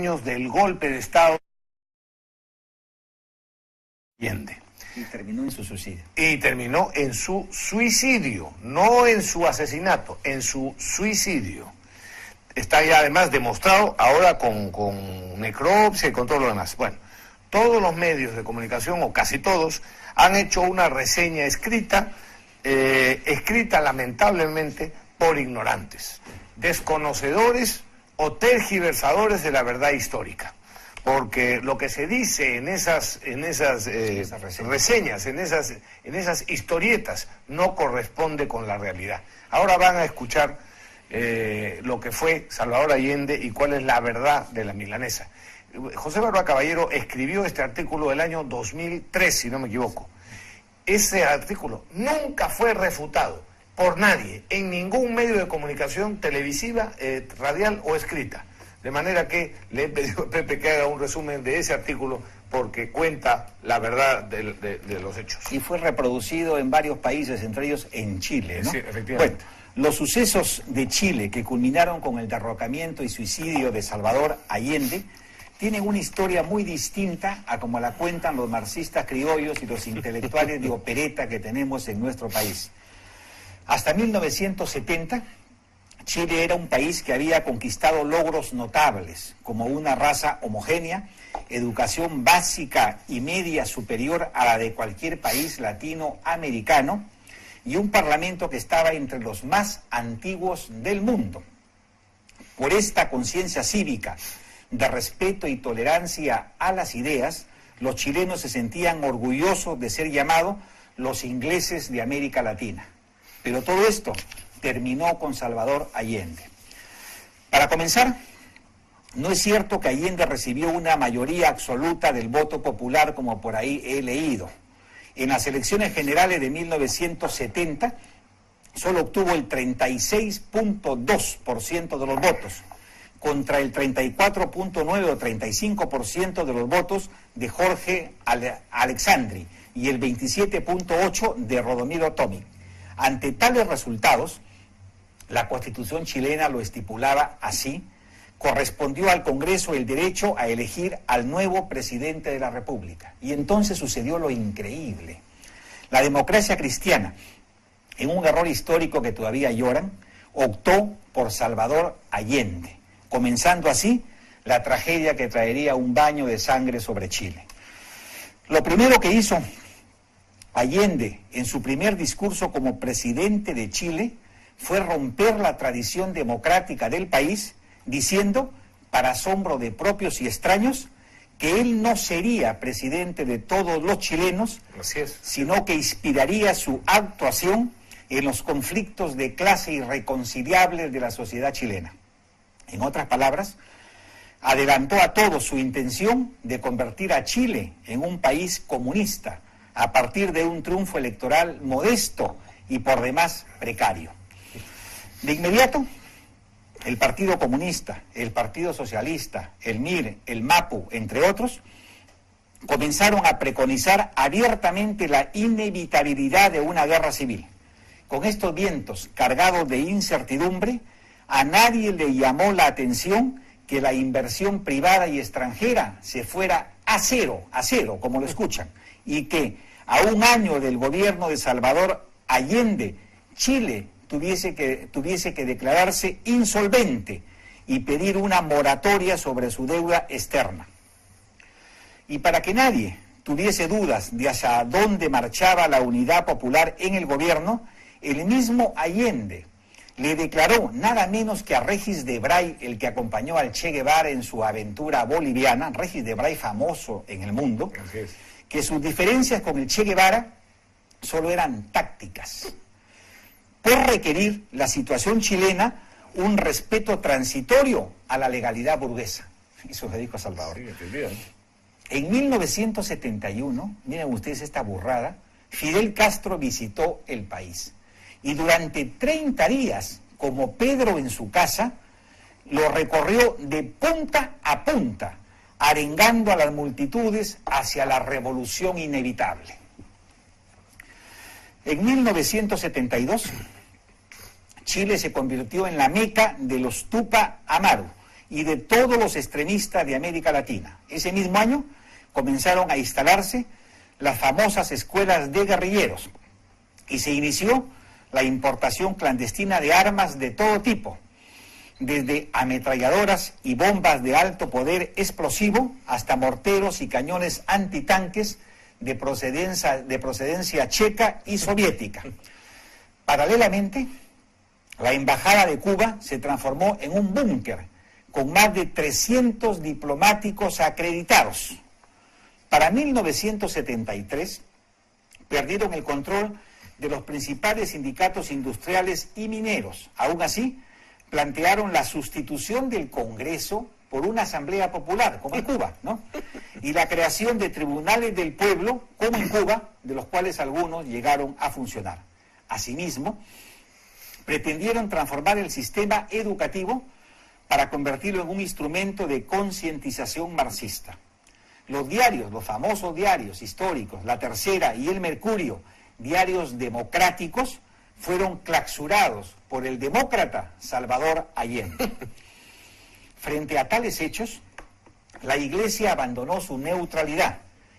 años del golpe de Estado Allende. Y terminó en su suicidio. Y terminó en su suicidio, no en su asesinato, en su suicidio. Está ya además demostrado ahora con necropsia y con todo lo demás. Bueno, todos los medios de comunicación, o casi todos, han hecho una reseña escrita lamentablemente por ignorantes, desconocedores o tergiversadores de la verdad histórica. Porque lo que se dice en esas reseñas, en esas historietas, no corresponde con la realidad. Ahora van a escuchar lo que fue Salvador Allende y cuál es la verdad de la milanesa. José Barba Caballero escribió este artículo del año 2003, si no me equivoco. Ese artículo nunca fue refutado por nadie, en ningún medio de comunicación televisiva, radial o escrita. De manera que le he pedido a Pepe que haga un resumen de ese artículo porque cuenta la verdad de los hechos. Y fue reproducido en varios países, entre ellos en Chile, ¿no? Sí, efectivamente. Bueno, los sucesos de Chile que culminaron con el derrocamiento y suicidio de Salvador Allende tienen una historia muy distinta a como la cuentan los marxistas criollos y los intelectuales de opereta que tenemos en nuestro país. Hasta 1970... Chile era un país que había conquistado logros notables, como una raza homogénea, educación básica y media superior a la de cualquier país latinoamericano, y un parlamento que estaba entre los más antiguos del mundo. Por esta conciencia cívica de respeto y tolerancia a las ideas, los chilenos se sentían orgullosos de ser llamados los ingleses de América Latina. Pero todo esto terminó con Salvador Allende. Para comenzar, no es cierto que Allende recibió una mayoría absoluta del voto popular como por ahí he leído. En las elecciones generales de 1970 solo obtuvo el 36.2% de los votos, contra el 34.9 o 35% de los votos de Jorge Alexandri y el 27.8% de Rodomiro Tomic. Ante tales resultados, la Constitución chilena lo estipulaba así: correspondió al Congreso el derecho a elegir al nuevo presidente de la República. Y entonces sucedió lo increíble. La democracia cristiana, en un error histórico que todavía lloran, optó por Salvador Allende, comenzando así la tragedia que traería un baño de sangre sobre Chile. Lo primero que hizo Allende en su primer discurso como presidente de Chile fue romper la tradición democrática del país, diciendo, para asombro de propios y extraños, que él no sería presidente de todos los chilenos, sino que inspiraría su actuación en los conflictos de clase irreconciliables de la sociedad chilena. En otras palabras, adelantó a todos su intención de convertir a Chile en un país comunista a partir de un triunfo electoral modesto y por demás precario. De inmediato, el Partido Comunista, el Partido Socialista, el MIR, el MAPU, entre otros, comenzaron a preconizar abiertamente la inevitabilidad de una guerra civil. Con estos vientos cargados de incertidumbre, a nadie le llamó la atención que la inversión privada y extranjera se fuera a cero, como lo escuchan, y que a un año del gobierno de Salvador Allende, Chile tuviese que declararse insolvente y pedir una moratoria sobre su deuda externa. Y para que nadie tuviese dudas de hacia dónde marchaba la unidad popular en el gobierno, el mismo Allende le declaró nada menos que a Regis Debray, el que acompañó al Che Guevara en su aventura boliviana, Regis Debray famoso en el mundo, que sus diferencias con el Che Guevara solo eran tácticas, por requerir la situación chilena un respeto transitorio a la legalidad burguesa. Eso le dijo a Salvador. En 1971, miren ustedes esta burrada, Fidel Castro visitó el país y durante 30 días, como Pedro en su casa, lo recorrió de punta a punta, arengando a las multitudes hacia la revolución inevitable. En 1972, Chile se convirtió en la meca de los Tupac Amaru y de todos los extremistas de América Latina. Ese mismo año comenzaron a instalarse las famosas escuelas de guerrilleros y se inició la importación clandestina de armas de todo tipo, desde ametralladoras y bombas de alto poder explosivo hasta morteros y cañones antitanques de procedencia checa y soviética. Paralelamente, la Embajada de Cuba se transformó en un búnker con más de 300 diplomáticos acreditados. Para 1973, perdieron el control de los principales sindicatos industriales y mineros. Aún así, plantearon la sustitución del Congreso por una Asamblea Popular, como en Cuba, ¿no? Y la creación de tribunales del pueblo, como en Cuba, de los cuales algunos llegaron a funcionar. Asimismo, pretendieron transformar el sistema educativo para convertirlo en un instrumento de concientización marxista. Los diarios, los famosos diarios históricos, La Tercera y El Mercurio, diarios democráticos, fueron clausurados por el demócrata Salvador Allende. Frente a tales hechos, la Iglesia abandonó su neutralidad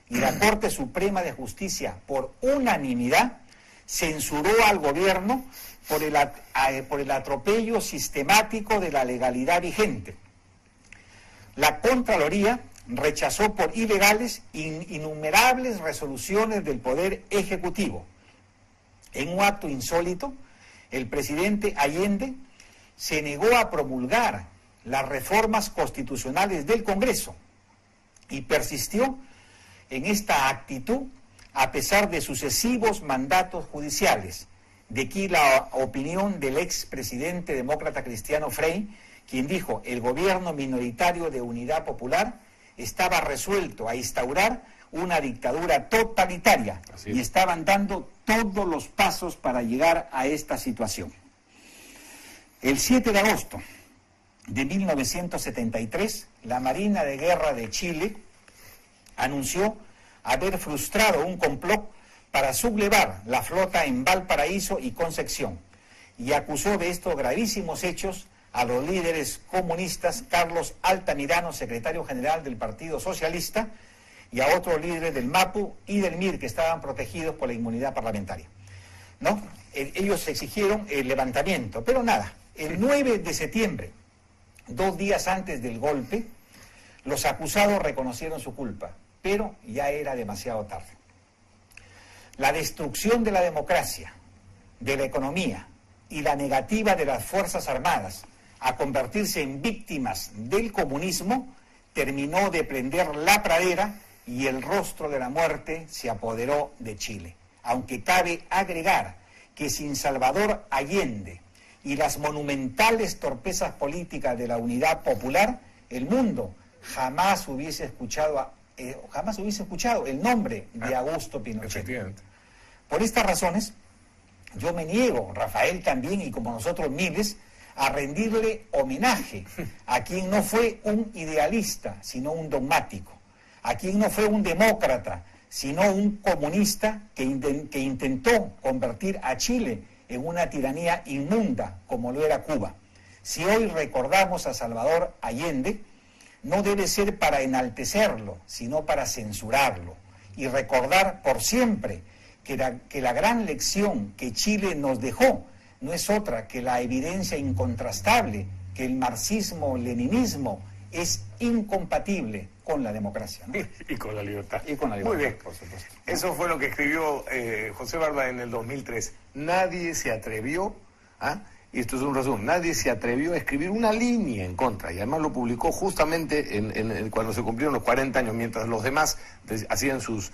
y la Corte Suprema de Justicia, por unanimidad, censuró al gobierno por el atropello sistemático de la legalidad vigente. La Contraloría rechazó por ilegales innumerables resoluciones del Poder Ejecutivo. En un acto insólito, el presidente Allende se negó a promulgar las reformas constitucionales del Congreso y persistió en esta actitud a pesar de sucesivos mandatos judiciales. De aquí la opinión del expresidente demócrata Cristiano Frey, quien dijo: el gobierno minoritario de Unidad Popular estaba resuelto a instaurar una dictadura totalitaria y estaban dando todos los pasos para llegar a esta situación. El 7 de agosto de 1973, la Marina de Guerra de Chile anunció haber frustrado un complot para sublevar la flota en Valparaíso y Concepción y acusó de estos gravísimos hechos a los líderes comunistas Carlos Altamirano, secretario general del Partido Socialista, y a otros líderes del MAPU y del MIR que estaban protegidos por la inmunidad parlamentaria, ¿no? Ellos exigieron el levantamiento, pero nada. El 9 de septiembre, 2 días antes del golpe, los acusados reconocieron su culpa, pero ya era demasiado tarde. La destrucción de la democracia, de la economía y la negativa de las Fuerzas Armadas a convertirse en víctimas del comunismo terminó de prender la pradera y el rostro de la muerte se apoderó de Chile. Aunque cabe agregar que sin Salvador Allende y las monumentales torpezas políticas de la Unidad Popular, el mundo jamás hubiese escuchado el nombre de Augusto Pinochet. Por estas razones, yo me niego, Rafael también, y como nosotros miles, a rendirle homenaje a quien no fue un idealista, sino un dogmático, a quien no fue un demócrata, sino un comunista que intentó convertir a Chile en una tiranía inmunda como lo era Cuba. Si hoy recordamos a Salvador Allende, no debe ser para enaltecerlo, sino para censurarlo y recordar por siempre que la gran lección que Chile nos dejó no es otra que la evidencia incontrastable que el marxismo-leninismo es incompatible con la democracia, ¿no? Y con la libertad. Y con la libertad, muy bien, por supuesto. Eso fue lo que escribió José Barba en el 2003. Nadie se atrevió, y esto es un resumen, nadie se atrevió a escribir una línea en contra, y además lo publicó justamente cuando se cumplieron los 40 años, mientras los demás hacían sus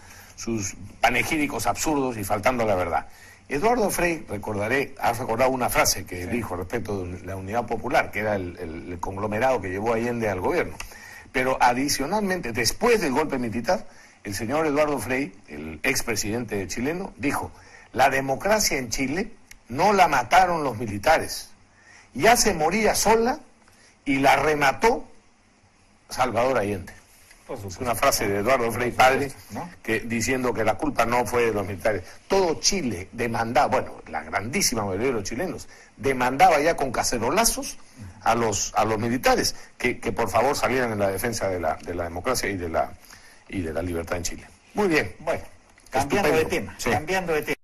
panegíricos absurdos y faltando a la verdad. Eduardo Frei, has recordado una frase que dijo respecto de la Unidad Popular, que era el conglomerado que llevó a Allende al gobierno. Pero adicionalmente, después del golpe militar, el señor Eduardo Frei, el expresidente chileno, dijo: la democracia en Chile no la mataron los militares, ya se moría sola y la remató Salvador Allende. Es una frase de Eduardo Frei padre, ¿no? Diciendo que la culpa no fue de los militares. Todo Chile demandaba, bueno, la grandísima mayoría de los chilenos, demandaba ya con cacerolazos a los militares que por favor salieran en la defensa de la democracia y de la libertad en Chile. Muy bien. Bueno, cambiando de tema.